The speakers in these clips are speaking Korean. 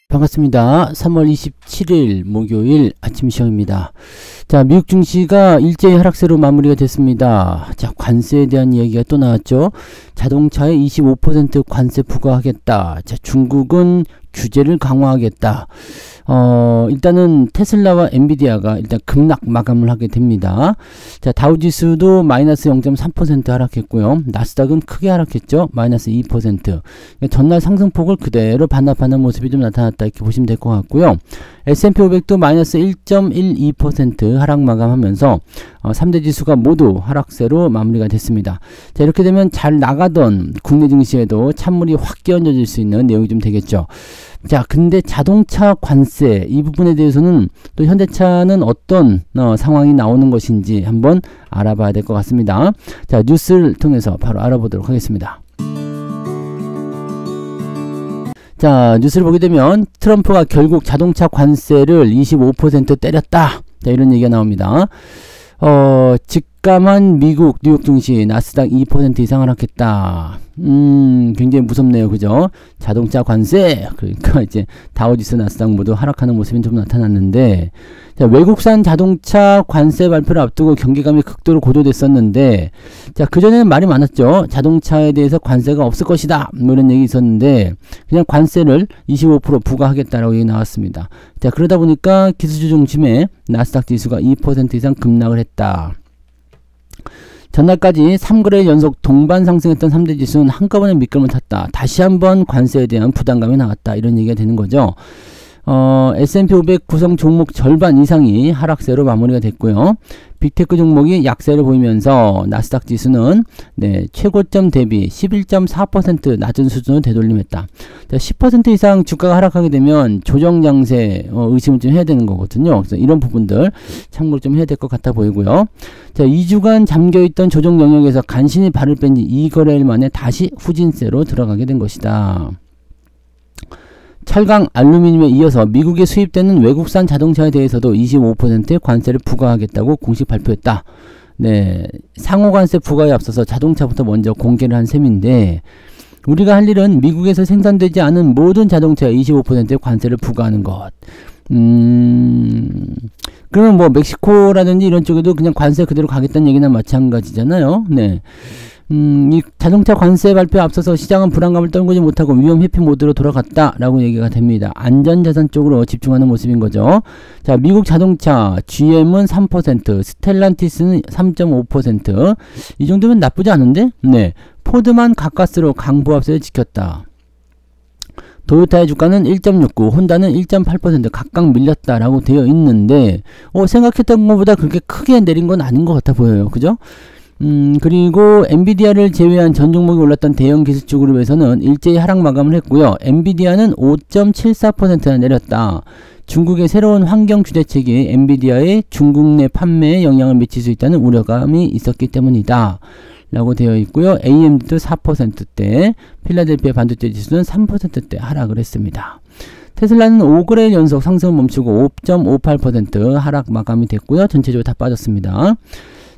반갑습니다. 3월 27일 목요일 아침 시험입니다. 자, 미국 증시가 일제히 하락세로 마무리가 됐습니다. 자, 관세에 대한 이야기가 또 나왔죠. 자동차에 25% 관세 부과하겠다. 자, 중국은 규제를 강화하겠다. 일단은 테슬라와 엔비디아가 일단 급락 마감을 하게 됩니다. 자, 다우지수도 마이너스 0.3% 하락했고요. 나스닥은 크게 하락했죠. 마이너스 2%. 전날 상승폭을 그대로 반납하는 모습이 좀 나타났다 이렇게 보시면 될 것 같고요. S&P 500도 마이너스 1.12% 하락 마감하면서 3대 지수가 모두 하락세로 마무리가 됐습니다. 자, 이렇게 되면 잘 나가던 국내 증시에도 찬물이 확 끼얹어질 수 있는 내용이 좀 되겠죠. 자, 근데 자동차 관세 이 부분에 대해서는 또 현대차는 어떤 상황이 나오는 것인지 한번 알아봐야 될 것 같습니다. 자, 뉴스를 통해서 바로 알아보도록 하겠습니다. 자, 뉴스를 보게 되면 트럼프가 결국 자동차 관세를 25% 때렸다. 자, 이런 얘기가 나옵니다. 직감한 미국 뉴욕 증시 나스닥 2% 이상 하락했다. 굉장히 무섭네요. 그죠? 자동차 관세. 그러니까 이제 다우지수 나스닥 모두 하락하는 모습이 좀 나타났는데, 자, 외국산 자동차 관세 발표를 앞두고 경계감이 극도로 고조됐었는데, 자, 그전에는 말이 많았죠. 자동차에 대해서 관세가 없을 것이다. 뭐 이런 얘기 있었는데, 그냥 관세를 25% 부과하겠다라고 얘기 나왔습니다. 자, 그러다 보니까 기술주 중심의 나스닥 지수가 2% 이상 급락을 했다. 전날까지 3거래일 연속 동반 상승했던 3대 지수는 한꺼번에 밑거름을 탔다. 다시 한번 관세에 대한 부담감이 나왔다. 이런 얘기가 되는 거죠. S&P 500 구성 종목 절반 이상이 하락세로 마무리가 됐고요. 빅테크 종목이 약세를 보이면서 나스닥 지수는 최고점 대비 11.4% 낮은 수준으로 되돌림했다. 자, 10% 이상 주가가 하락하게 되면 조정 장세 의심을 좀 해야 되는 거거든요. 그래서 이런 부분들 참고를 좀 해야 될 것 같아 보이고요. 자, 2주간 잠겨있던 조정 영역에서 간신히 발을 뺀 지 2거래일 만에 다시 후진세로 들어가게 된 것이다. 철강, 알루미늄에 이어서 미국에 수입되는 외국산 자동차에 대해서도 25%의 관세를 부과하겠다고 공식 발표했다. 네, 상호관세 부과에 앞서서 자동차부터 먼저 공개를 한 셈인데, 우리가 할 일은 미국에서 생산되지 않은 모든 자동차에 25%의 관세를 부과하는 것. 그러면 뭐 멕시코라든지 이런 쪽에도 그냥 관세 그대로 가겠다는 얘기나 마찬가지잖아요. 네. 이 자동차 관세 발표에 앞서서 시장은 불안감을 떨구지 못하고 위험 회피 모드로 돌아갔다라고 얘기가 됩니다. 안전자산 쪽으로 집중하는 모습인 거죠. 자, 미국 자동차 GM은 3%, 스텔란티스는 3.5%. 이 정도면 나쁘지 않은데? 네. 포드만 가까스로 강보합세를 지켰다. 도요타의 주가는 1.69, 혼다는 1.8% 각각 밀렸다라고 되어 있는데, 생각했던 것보다 그렇게 크게 내린 건 아닌 것 같아 보여요. 그죠? 그리고 엔비디아를 제외한 전 종목이 올랐던 대형 기술주 그룹에서는 일제히 하락 마감을 했고요. 엔비디아는 5.74%나 내렸다. 중국의 새로운 환경 규제책이 엔비디아의 중국 내 판매에 영향을 미칠 수 있다는 우려감이 있었기 때문이다. 라고 되어 있고요. AMD도 4%대, 필라델피아 반도체 지수는 3%대 하락을 했습니다. 테슬라는 5거래일 연속 상승을 멈추고 5.58% 하락 마감이 됐고요. 전체적으로 다 빠졌습니다.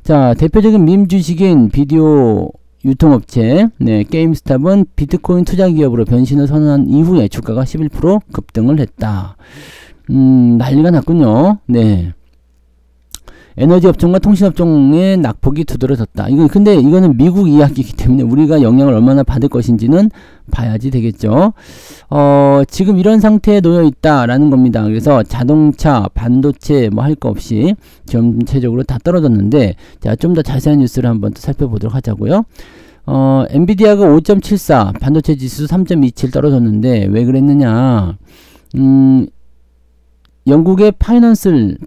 자, 대표적인 밈 주식인 비디오 유통업체 게임스탑은 비트코인 투자 기업으로 변신을 선언한 이후에 주가가 11% 급등을 했다. 난리가 났군요. 네. 에너지 업종과 통신 업종의 낙폭이 두드러졌다. 근데 이거는 미국 이야기이기 때문에 우리가 영향을 얼마나 받을 것인지는 봐야지 되겠죠. 지금 이런 상태에 놓여 있다라는 겁니다. 그래서 자동차, 반도체 뭐 할 거 없이 전체적으로 다 떨어졌는데, 자, 좀 더 자세한 뉴스를 한번 또 살펴보도록 하자고요. 엔비디아가 5.74, 반도체 지수 3.27 떨어졌는데 왜 그랬느냐? 영국의 파이낸셜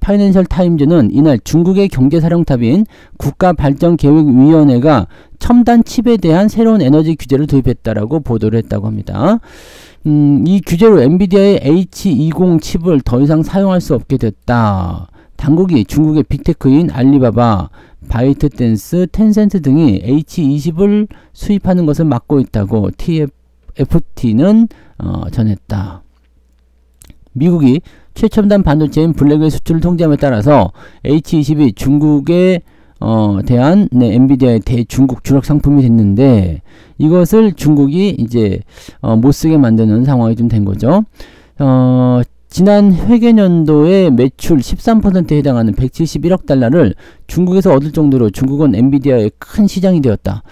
타임즈는 이날 중국의 경제사령탑인 국가발전계획위원회가 첨단 칩에 대한 새로운 에너지 규제를 도입했다라고 보도를 했다고 합니다. 이 규제로 엔비디아의 H20 칩을 더 이상 사용할 수 없게 됐다. 당국이 중국의 빅테크인 알리바바, 바이트댄스, 텐센트 등이 H20을 수입하는 것을 막고 있다고 FT는 전했다. 미국이 최첨단 반도체인 블랙웰 수출을 통제함에 따라서 H20이 중국에 대한 엔비디아의 대중국 주력 상품이 됐는데, 이것을 중국이 이제 못쓰게 만드는 상황이 좀 된 거죠. 지난 회계년도의 매출 13%에 해당하는 171억 달러를 중국에서 얻을 정도로 중국은 엔비디아의 큰 시장이 되었다.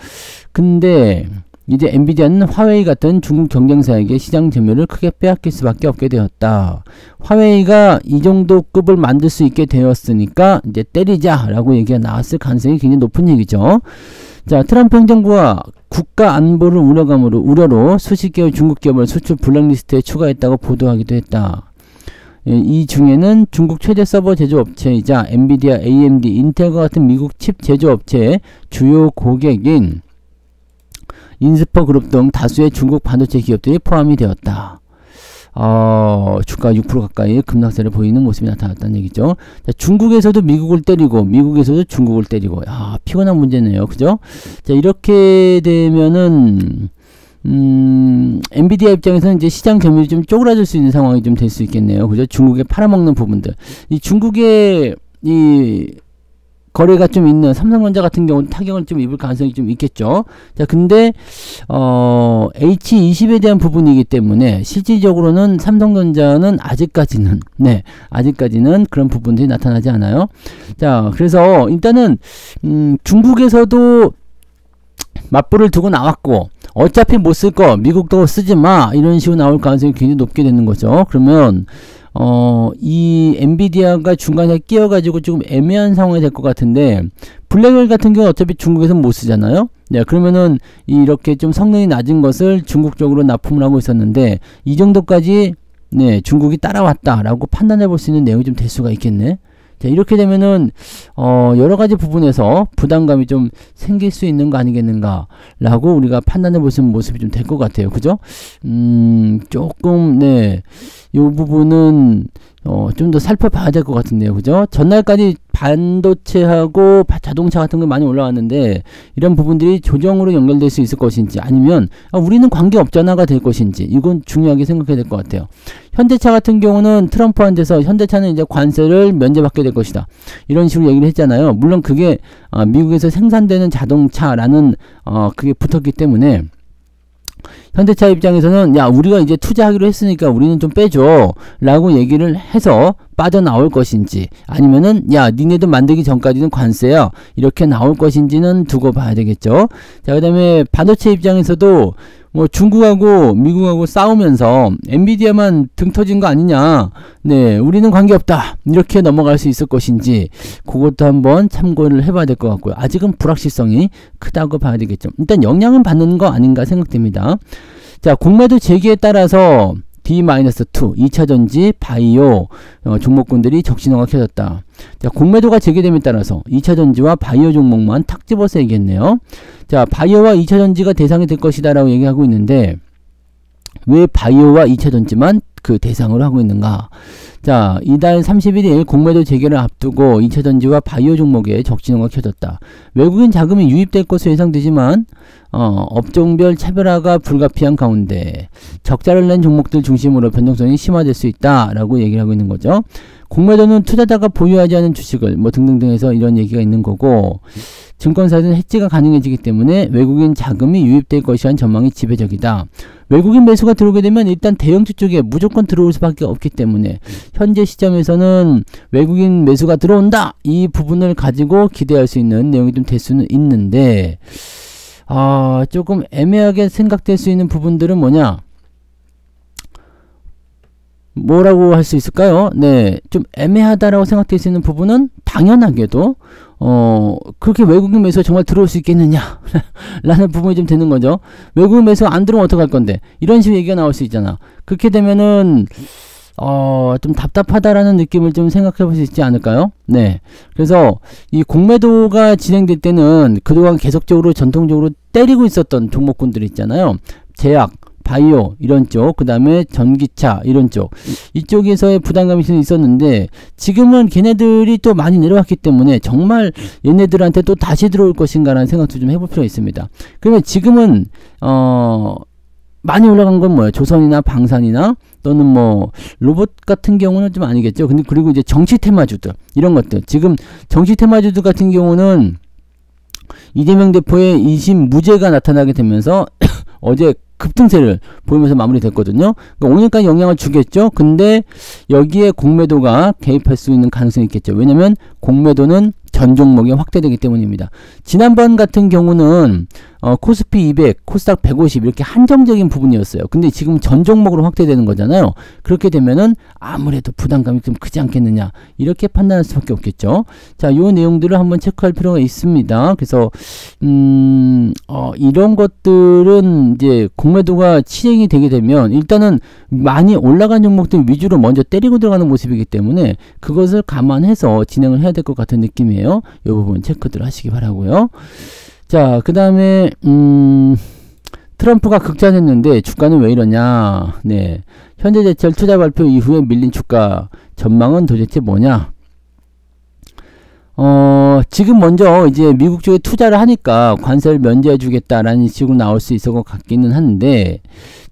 근데 이제 엔비디아는 화웨이 같은 중국 경쟁사에게 시장 점유율을 크게 빼앗길 수밖에 없게 되었다. 화웨이가 이 정도 급을 만들 수 있게 되었으니까 이제 때리자라고 얘기가 나왔을 가능성이 굉장히 높은 얘기죠. 자, 트럼프 행정부가 국가 안보를 우려로 수십 개의 중국 기업을 수출 블랙리스트에 추가했다고 보도하기도 했다. 이 중에는 중국 최대 서버 제조업체이자 엔비디아, AMD, 인텔과 같은 미국 칩 제조업체의 주요 고객인 인스퍼 그룹 등 다수의 중국 반도체 기업들이 포함이 되었다. 주가 6% 가까이 급락세를 보이는 모습이 나타났다는 얘기죠. 자, 중국에서도 미국을 때리고 미국에서도 중국을 때리고, 피곤한 문제네요. 그죠? 자, 이렇게 되면은 엔비디아 입장에서는 이제 시장 점유율이 좀 쪼그라들 수 있는 상황이 좀 될 수 있겠네요. 그죠? 중국에 팔아먹는 부분들. 이 중국의 거래가 좀 있는 삼성전자 같은 경우는 타격을 좀 입을 가능성이 좀 있겠죠. 자, 근데 H20에 대한 부분이기 때문에 실질적으로는 삼성전자는 아직까지는 그런 부분들이 나타나지 않아요. 자, 그래서 일단은 중국에서도 맞불을 두고 나왔고, 어차피 못 쓸 거 미국도 쓰지 마, 이런 식으로 나올 가능성이 굉장히 높게 되는 거죠. 그러면 이 엔비디아가 중간에 끼어가지고 조금 애매한 상황이 될 것 같은데, 블랙홀 같은 경우는 어차피 중국에서는 못 쓰잖아요. 네, 그러면은 이렇게 좀 성능이 낮은 것을 중국 쪽으로 납품을 하고 있었는데, 이 정도까지 중국이 따라왔다라고 판단해 볼 수 있는 내용이 좀 될 수가 있겠네. 자, 이렇게 되면은 여러 가지 부분에서 부담감이 좀 생길 수 있는 거 아니겠는가 라고 우리가 판단해 볼 수 있는 모습이 좀 될 것 같아요. 그죠? 조금 요 부분은 좀 더 살펴봐야 될 것 같은데요. 그죠? 전날까지 반도체하고 자동차 같은 거 많이 올라왔는데, 이런 부분들이 조정으로 연결될 수 있을 것인지, 아니면 우리는 관계없잖아가 될 것인지, 이건 중요하게 생각해야 될 것 같아요. 현대차 같은 경우는 트럼프한테서 현대차는 이제 관세를 면제받게 될 것이다, 이런 식으로 얘기를 했잖아요. 물론 그게 미국에서 생산되는 자동차라는 그게 붙었기 때문에, 현대차 입장에서는 우리가 이제 투자하기로 했으니까 우리는 좀 빼줘 라고 얘기를 해서 빠져나올 것인지, 아니면은 니네도 만들기 전까지는 관세야, 이렇게 나올 것인지는 두고 봐야 되겠죠. 자, 그 다음에 반도체 입장에서도 뭐 중국하고 미국하고 싸우면서 엔비디아만 등 터진 거 아니냐, 우리는 관계없다, 이렇게 넘어갈 수 있을 것인지, 그것도 한번 참고를 해봐야 될 것 같고요. 아직은 불확실성이 크다고 봐야 되겠죠. 일단 영향은 받는 거 아닌가 생각됩니다. 자, 공매도 재개에 따라서 D-2 2차전지 바이오 종목군들이 적신호가 켜졌다. 자, 공매도가 재개됨에 따라서 2차전지와 바이오 종목만 탁 집어서 얘기했네요. 자, 바이오와 2차전지가 대상이 될 것이다 라고 얘기하고 있는데, 왜 바이오와 2차전지만 그 대상으로 하고 있는가? 자, 이달 31일 공매도 재개를 앞두고 2차전지와 바이오 종목에 적신호가 켜졌다. 외국인 자금이 유입될 것으로 예상되지만 업종별 차별화가 불가피한 가운데 적자를 낸 종목들 중심으로 변동성이 심화될 수 있다 라고 얘기를 하고 있는 거죠. 공매도는 투자자가 보유하지 않은 주식을 뭐 등등등 해서 이런 얘기가 있는 거고, 증권사에서는 해지가 가능해지기 때문에 외국인 자금이 유입될 것이란 전망이 지배적이다. 외국인 매수가 들어오게 되면 일단 대형주 쪽에 무조건 들어올 수밖에 없기 때문에 현재 시점에서는 외국인 매수가 들어온다, 이 부분을 가지고 기대할 수 있는 내용이 좀 될 수는 있는데, 조금 애매하게 생각될 수 있는 부분들은 뭐라고 할 수 있을까요? 좀 애매하다라고 생각될 수 있는 부분은 당연하게도 그렇게 외국인 매수가 정말 들어올 수 있겠느냐 라는 부분이 좀 되는 거죠. 외국인 매수가 안 들어오면 어떡할 건데, 이런 식으로 얘기가 나올 수 있잖아. 그렇게 되면은 좀 답답하다라는 느낌을 좀 생각해 볼 수 있지 않을까요? 그래서 이 공매도가 진행될 때는 그동안 계속적으로 전통적으로 때리고 있었던 종목군들 있잖아요. 제약, 바이오 이런 쪽, 그 다음에 전기차 이런 쪽, 이쪽에서의 부담감이 있었는데, 지금은 걔네들이 또 많이 내려왔기 때문에 정말 얘네들한테 또 다시 들어올 것인가 라는 생각도 좀 해볼 필요가 있습니다. 그러면 지금은 많이 올라간 건 뭐예요? 조선이나 방산이나 또는 뭐 로봇 같은 경우는 좀 아니겠죠. 근데 그리고 이제 정치 테마주들, 이런 것들, 지금 정치 테마주들 같은 경우는 이재명 대표의 2심 무죄가 나타나게 되면서 어제 급등세를 보이면서 마무리됐거든요. 그러니까 5년까지 영향을 주겠죠. 근데 여기에 공매도가 개입할 수 있는 가능성이 있겠죠. 왜냐면 공매도는 전 종목에 확대되기 때문입니다. 지난번 같은 경우는 코스피 200, 코스닥 150 이렇게 한정적인 부분이었어요. 근데 지금 전 종목으로 확대되는 거잖아요. 그렇게 되면은 아무래도 부담감이 좀 크지 않겠느냐 이렇게 판단할 수밖에 없겠죠. 자, 요 내용들을 한번 체크할 필요가 있습니다. 그래서 이런 것들은 이제 공매도가 실행이 되게 되면 일단은 많이 올라간 종목들 위주로 먼저 때리고 들어가는 모습이기 때문에 그것을 감안해서 진행을 해야 될 것 같은 느낌이에요. 이 부분 체크들 하시기 바라고요. 자, 그 다음에 트럼프가 극찬했는데 주가는 왜 이러냐. 네, 현대제철 투자 발표 이후에 밀린 주가 전망은 도대체 뭐냐. 지금 먼저 이제 미국 쪽에 투자를 하니까 관세를 면제해 주겠다라는 식으로 나올 수 있을 것 같기는 한데,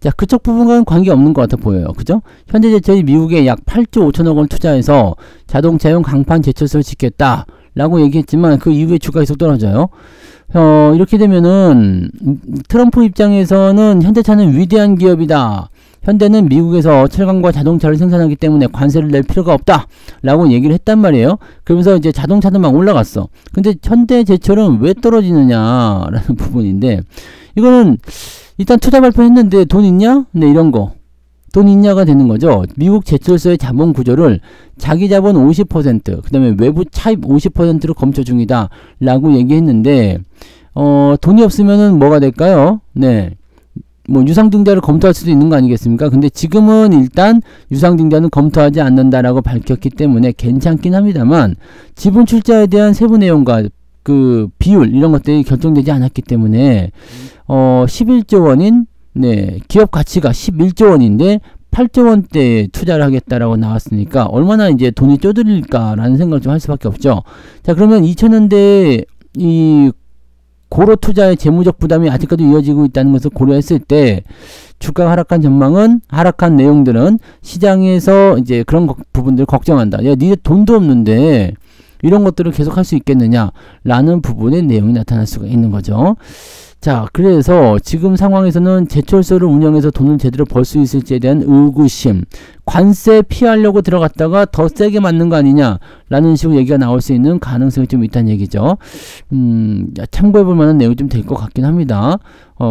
자, 그쪽 부분과는 관계없는 것 같아 보여요. 그죠? 현대제철이 미국에 약 8조 5천억 원 투자해서 자동차용 강판 제철소를 짓겠다 라고 얘기했지만 그 이후에 주가가 계속 떨어져요. 이렇게 되면은 트럼프 입장에서는 현대차는 위대한 기업이다. 현대는 미국에서 철강과 자동차를 생산하기 때문에 관세를 낼 필요가 없다 라고 얘기를 했단 말이에요. 그러면서 이제 자동차도 막 올라갔어. 근데 현대제철은 왜 떨어지느냐 라는 부분인데, 이거는 일단 투자 발표했는데 돈 있냐? 네, 이런 거 돈 있냐가 되는 거죠. 미국 제철소의 자본 구조를 자기 자본 50%, 그 다음에 외부 차입 50%로 검토 중이다 라고 얘기했는데, 돈이 없으면은 뭐가 될까요? 네, 뭐 유상증자를 검토할 수도 있는 거 아니겠습니까? 근데 지금은 일단 유상증자는 검토하지 않는다라고 밝혔기 때문에 괜찮긴 합니다만, 지분 출자에 대한 세부 내용과 그 비율 이런 것들이 결정되지 않았기 때문에 11조 원인 네, 기업 가치가 11조 원인데 8조 원대에 투자를 하겠다라고 나왔으니까 얼마나 이제 돈이 쪼들릴까라는 생각을 좀 할 수밖에 없죠. 자, 그러면 2000년대 이 고로 투자의 재무적 부담이 아직까지 이어지고 있다는 것을 고려했을 때 주가가 하락한 전망은, 하락한 내용들은 시장에서 이제 그런 부분들을 걱정한다. 야, 니네 돈도 없는데 이런 것들을 계속 할 수 있겠느냐 라는 부분의 내용이 나타날 수가 있는 거죠. 자, 그래서 지금 상황에서는 제철소를 운영해서 돈을 제대로 벌 수 있을지에 대한 의구심, 관세 피하려고 들어갔다가 더 세게 맞는 거 아니냐 라는 식으로 얘기가 나올 수 있는 가능성이 좀 있다는 얘기죠. 참고해 볼 만한 내용이 좀 될 것 같긴 합니다.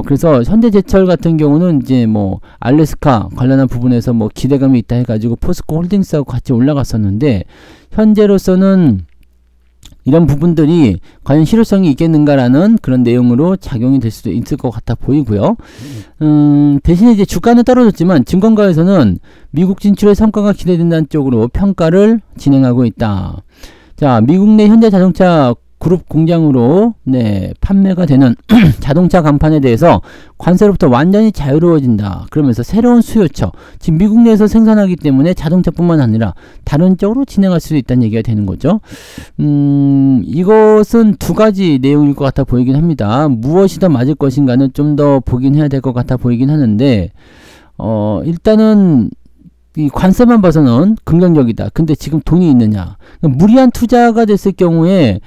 그래서 현대제철 같은 경우는 이제 뭐 알래스카 관련한 부분에서 뭐 기대감이 있다 해가지고 포스코 홀딩스하고 같이 올라갔었는데, 현재로서는 이런 부분들이 과연 실효성이 있겠는가라는 그런 내용으로 작용이 될 수도 있을 것 같아 보이고요. 대신에 이제 주가는 떨어졌지만 증권가에서는 미국 진출의 성과가 기대된다는 쪽으로 평가를 진행하고 있다. 자, 미국 내 현대 자동차 그룹 공장으로 네, 판매가 되는 자동차 간판에 대해서 관세로부터 완전히 자유로워진다. 그러면서 새로운 수요처, 지금 미국 내에서 생산하기 때문에 자동차뿐만 아니라 다른 쪽으로 진행할 수도 있다는 얘기가 되는 거죠. 이것은 두 가지 내용일 것 같아 보이긴 합니다. 무엇이 더 맞을 것인가는 좀 더 보긴 해야 될 것 같아 보이긴 하는데, 일단은 이 관세만 봐서는 긍정적이다. 근데 지금 돈이 있느냐. 무리한 투자가 됐을 경우에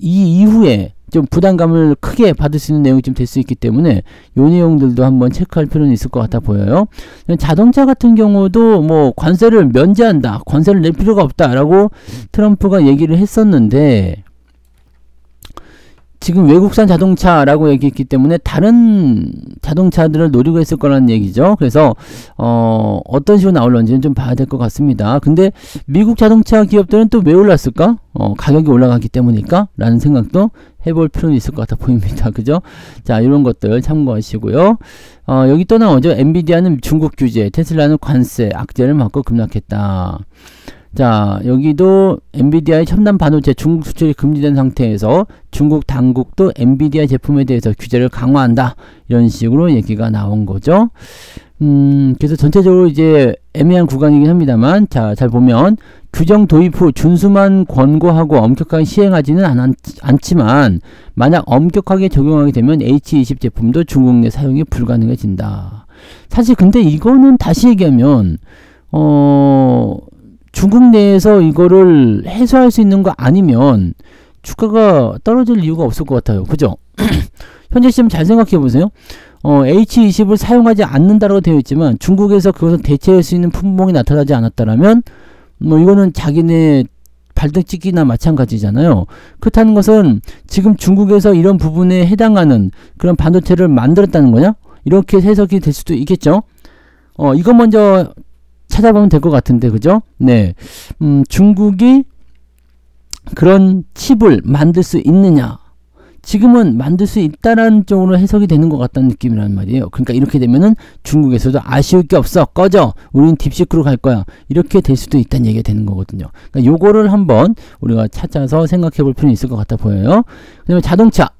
이 이후에 좀 부담감을 크게 받을 수 있는 내용이 좀 될 수 있기 때문에 요 내용들도 한번 체크할 필요는 있을 것 같아 보여요. 자동차 같은 경우도 뭐 관세를 면제한다, 관세를 낼 필요가 없다라고 트럼프가 얘기를 했었는데, 지금 외국산 자동차라고 얘기했기 때문에 다른 자동차들을 노리고 있을 거라는 얘기죠. 그래서 어떤 식으로 나올런지는 좀 봐야 될 것 같습니다. 근데 미국 자동차 기업들은 또 왜 올랐을까? 가격이 올라가기 때문일까? 라는 생각도 해볼 필요는 있을 것 같아 보입니다. 그죠? 자, 이런 것들 참고하시고요. 여기 또 나오죠. 엔비디아는 중국 규제, 테슬라는 관세, 악재를 맞고 급락했다. 자, 여기도 엔비디아의 첨단 반도체 중국 수출이 금지된 상태에서 중국 당국도 엔비디아 제품에 대해서 규제를 강화한다, 이런 식으로 얘기가 나온 거죠. 그래서 전체적으로 이제 애매한 구간이긴 합니다만, 자, 잘 보면 규정 도입 후 준수만 권고하고 엄격하게 시행하지는 않지만 만약 엄격하게 적용하게 되면 H20 제품도 중국 내 사용이 불가능해진다. 사실 근데 이거는 다시 얘기하면 중국 내에서 이거를 해소할 수 있는 거 아니면 주가가 떨어질 이유가 없을 것 같아요. 그죠? 현재 시점 잘 생각해 보세요. H20을 사용하지 않는다고 되어 있지만 중국에서 그것을 대체할 수 있는 품목이 나타나지 않았다라면 뭐 이거는 자기네 발등 찍기나 마찬가지잖아요. 그렇다는 것은 지금 중국에서 이런 부분에 해당하는 그런 반도체를 만들었다는 거냐? 이렇게 해석이 될 수도 있겠죠. 이거 먼저 찾아보면 될 것 같은데, 그죠? 네. 중국이 그런 칩을 만들 수 있느냐? 지금은 만들 수 있다라는 쪽으로 해석이 되는 것 같다는 느낌이란 말이에요. 그러니까 이렇게 되면은 중국에서도 아쉬울 게 없어. 꺼져. 우린 딥시크로 갈 거야. 이렇게 될 수도 있다는 얘기가 되는 거거든요. 그러니까 요거를 한번 우리가 찾아서 생각해 볼 필요는 있을 것 같아 보여요. 그다음에 자동차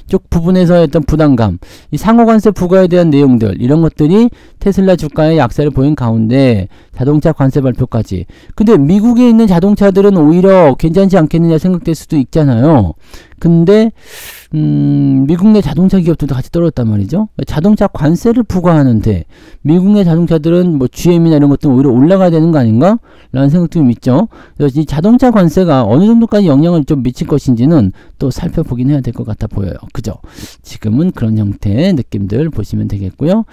쪽 부분에서의 어떤 부담감, 이 상호관세 부과에 대한 내용들, 이런 것들이 테슬라 주가의 약세를 보인 가운데 자동차 관세 발표까지. 근데 미국에 있는 자동차들은 오히려 괜찮지 않겠느냐 생각될 수도 있잖아요. 근데 미국 내 자동차 기업들도 같이 떨어졌단 말이죠. 자동차 관세를 부과하는데 미국 내 자동차들은 뭐 GM이나 이런 것들은 오히려 올라가야 되는 거 아닌가? 라는 생각도 좀 있죠. 그래서 이 자동차 관세가 어느 정도까지 영향을 좀 미칠 것인지는 또 살펴보긴 해야 될 것 같아 보여요. 그죠? 지금은 그런 형태의 느낌들 보시면 되겠고요.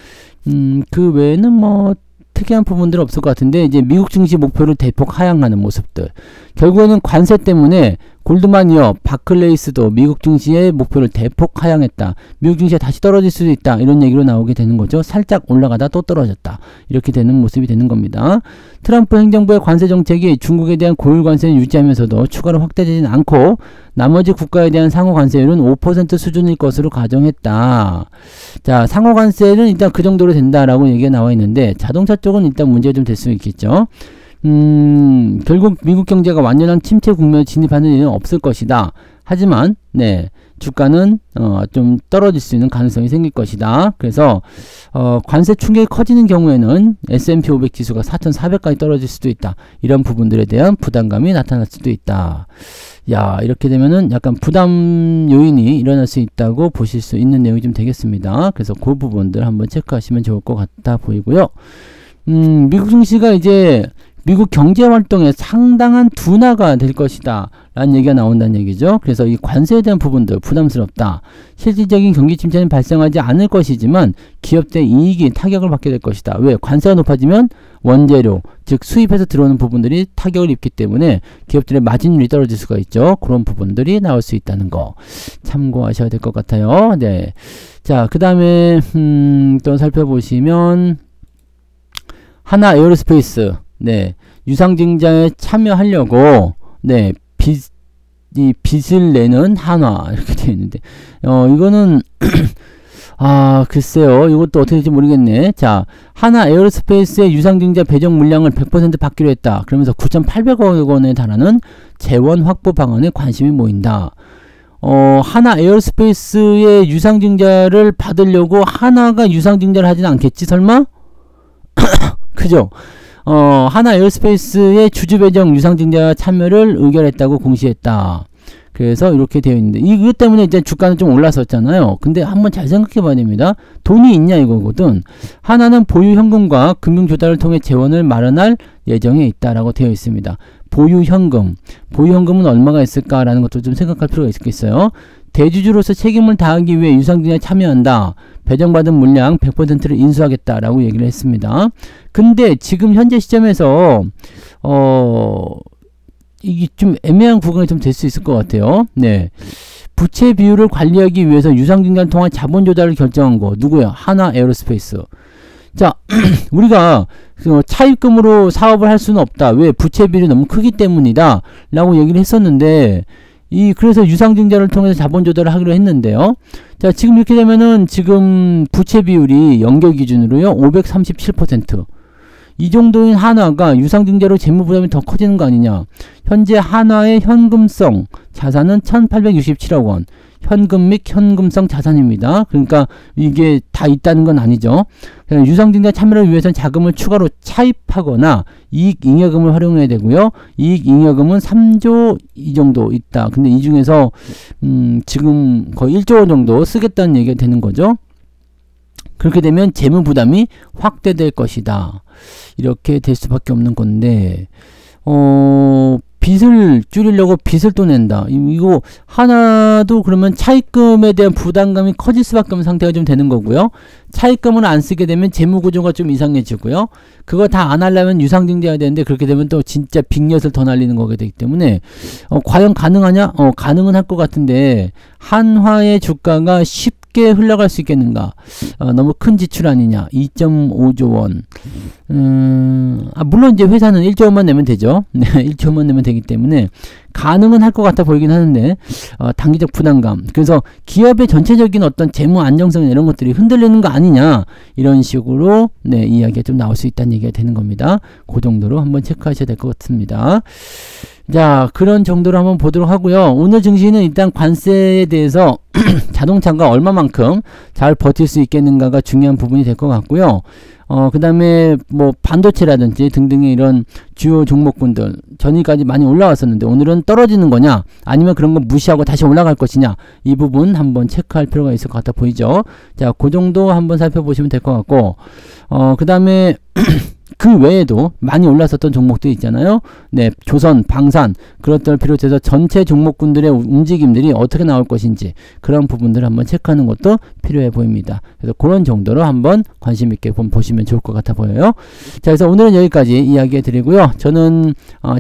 그 외에는 뭐 특이한 부분들은 없을 것 같은데, 이제 미국 증시 목표를 대폭 하향하는 모습들. 결국에는 관세 때문에 골드만이어, 바클레이스도 미국 증시의 목표를 대폭 하향했다. 미국 증시가 다시 떨어질 수도 있다. 이런 얘기로 나오게 되는 거죠. 살짝 올라가다 또 떨어졌다. 이렇게 되는 모습이 되는 겁니다. 트럼프 행정부의 관세 정책이 중국에 대한 고율 관세를 유지하면서도 추가로 확대되지는 않고 나머지 국가에 대한 상호 관세율은 5% 수준일 것으로 가정했다. 자, 상호 관세는 일단 그 정도로 된다라고 얘기가 나와 있는데 자동차 쪽은 일단 문제가 좀 될 수 있겠죠. 결국 미국 경제가 완전한 침체 국면에 진입하는 일은 없을 것이다. 하지만 네, 주가는 좀 떨어질 수 있는 가능성이 생길 것이다. 그래서 관세 충격이 커지는 경우에는 S&P 500 지수가 4,400까지 떨어질 수도 있다. 이런 부분들에 대한 부담감이 나타날 수도 있다. 야, 이렇게 되면은 약간 부담 요인이 일어날 수 있다고 보실 수 있는 내용이 좀 되겠습니다. 그래서 그 부분들 한번 체크하시면 좋을 것 같아 보이고요. 미국 증시가 이제 미국 경제활동에 상당한 둔화가 될 것이다 라는 얘기가 나온다는 얘기죠. 그래서 이 관세에 대한 부분들 부담스럽다. 실질적인 경기 침체는 발생하지 않을 것이지만 기업들 이익이 타격을 받게 될 것이다. 왜? 관세가 높아지면 원재료, 즉 수입해서 들어오는 부분들이 타격을 입기 때문에 기업들의 마진율이 떨어질 수가 있죠. 그런 부분들이 나올 수 있다는 거 참고하셔야 될 것 같아요. 네. 자, 그 다음에 또 살펴보시면 하나 에어로스페이스, 네, 유상증자에 참여하려고 네, 빚을 내는 한화 이렇게 되어 있는데 이거는 글쎄요, 이것도 어떻게 될지 모르겠네. 자, 하나 에어로스페이스의 유상증자 배정 물량을 100% 받기로 했다. 그러면서 9,800억 원에 달하는 재원 확보 방안에 관심이 모인다. 하나 에어로스페이스의 유상증자를 받으려고 하나가 유상증자를 하지는 않겠지 설마? 그죠? 하나 에어스페이스의 주주 배정 유상증자 참여를 의결했다고 공시했다. 그래서 이렇게 되어 있는데 이것 때문에 이제 주가는 좀 올랐었잖아요. 근데 한번 잘 생각해 봐야 됩니다. 돈이 있냐 이거거든. 하나는 보유 현금과 금융 조달을 통해 재원을 마련할 예정에 있다라고 되어 있습니다. 보유 현금. 보유 현금은 얼마가 있을까라는 것도 좀 생각할 필요가 있겠어요. 대주주로서 책임을 다하기 위해 유상증자에 참여한다. 배정받은 물량 100%를 인수하겠다라고 얘기를 했습니다. 근데 지금 현재 시점에서 이게 좀 애매한 구간이 좀 될 수 있을 것 같아요. 네, 부채 비율을 관리하기 위해서 유상증자를 통한 자본 조달을 결정한 거 누구야? 하나 에어로스페이스. 자, 우리가 차입금으로 사업을 할 수는 없다. 왜? 부채 비율이 너무 크기 때문이다 라고 얘기를 했었는데 그래서 유상증자를 통해서 자본 조달을 하기로 했는데요. 자, 지금 이렇게 되면은 지금 부채 비율이 연결 기준으로요 537%. 이 정도인 하나가 유상증자로 재무부담이 더 커지는 거 아니냐. 현재 하나의 현금성 자산은 1,867억 원. 현금 및 현금성 자산입니다. 그러니까 이게 다 있다는 건 아니죠. 유상증자 참여를 위해서는 자금을 추가로 차입하거나 이익잉여금을 활용해야 되고요. 이익잉여금은 3조 이 정도 있다. 근데 이 중에서 지금 거의 1조 원 정도 쓰겠다는 얘기가 되는 거죠. 그렇게 되면 재무부담이 확대될 것이다. 이렇게 될 수밖에 없는 건데 빚을 줄이려고 빚을 또 낸다. 이거 하나도 그러면 차입금에 대한 부담감이 커질 수밖에 없는 상태가 좀 되는 거고요. 차입금을 안 쓰게 되면 재무구조가 좀 이상해지고요. 그거 다 안 하려면 유상증자해야 되는데 그렇게 되면 또 진짜 빅엿을 더 날리는 거게 되기 때문에 과연 가능하냐? 가능은 할 것 같은데 한화의 주가가 쉽게 흘러갈 수 있겠는가? 너무 큰 지출 아니냐? 2.5조 원. 물론 이제 회사는 1조 원만 내면 되죠. 네, 1조 원만 내면 되기 때문에 가능은 할 것 같아 보이긴 하는데 단기적 부담감. 그래서 기업의 전체적인 어떤 재무 안정성 이런 것들이 흔들리는 거 아니냐? 이런 식으로 네, 이야기가 좀 나올 수 있다는 얘기가 되는 겁니다. 그 정도로 한번 체크하셔야 될 것 같습니다. 자, 그런 정도로 한번 보도록 하고요. 오늘 증시는 일단 관세에 대해서 자동차가 얼마만큼 잘 버틸 수 있겠는가가 중요한 부분이 될 것 같고요. 그 다음에 뭐 반도체라든지 등등의 이런 주요 종목군들 전일까지 많이 올라왔었는데 오늘은 떨어지는 거냐 아니면 그런 거 무시하고 다시 올라갈 것이냐 이 부분 한번 체크할 필요가 있을 것 같아 보이죠. 자, 그 정도 한번 살펴보시면 될 것 같고 그 다음에 그 외에도 많이 올랐었던 종목들이 있잖아요. 네, 조선, 방산 그런 것들을 비롯해서 전체 종목군들의 움직임들이 어떻게 나올 것인지 그런 부분들을 한번 체크하는 것도 필요해 보입니다. 그래서 그런 정도로 한번 관심 있게 보시면 좋을 것 같아 보여요. 자, 그래서 오늘은 여기까지 이야기해 드리고요. 저는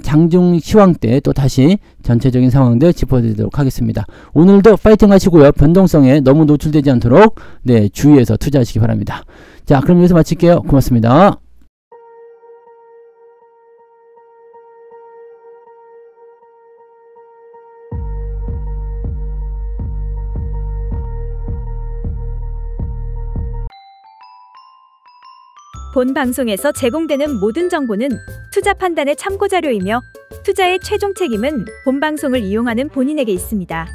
장중 시황 때 또 다시 전체적인 상황들 짚어드리도록 하겠습니다. 오늘도 파이팅 하시고요. 변동성에 너무 노출되지 않도록 네, 주의해서 투자하시기 바랍니다. 자, 그럼 여기서 마칠게요. 고맙습니다. 본 방송에서 제공되는 모든 정보는 투자 판단의 참고자료이며 투자의 최종 책임은 본 방송을 이용하는 본인에게 있습니다.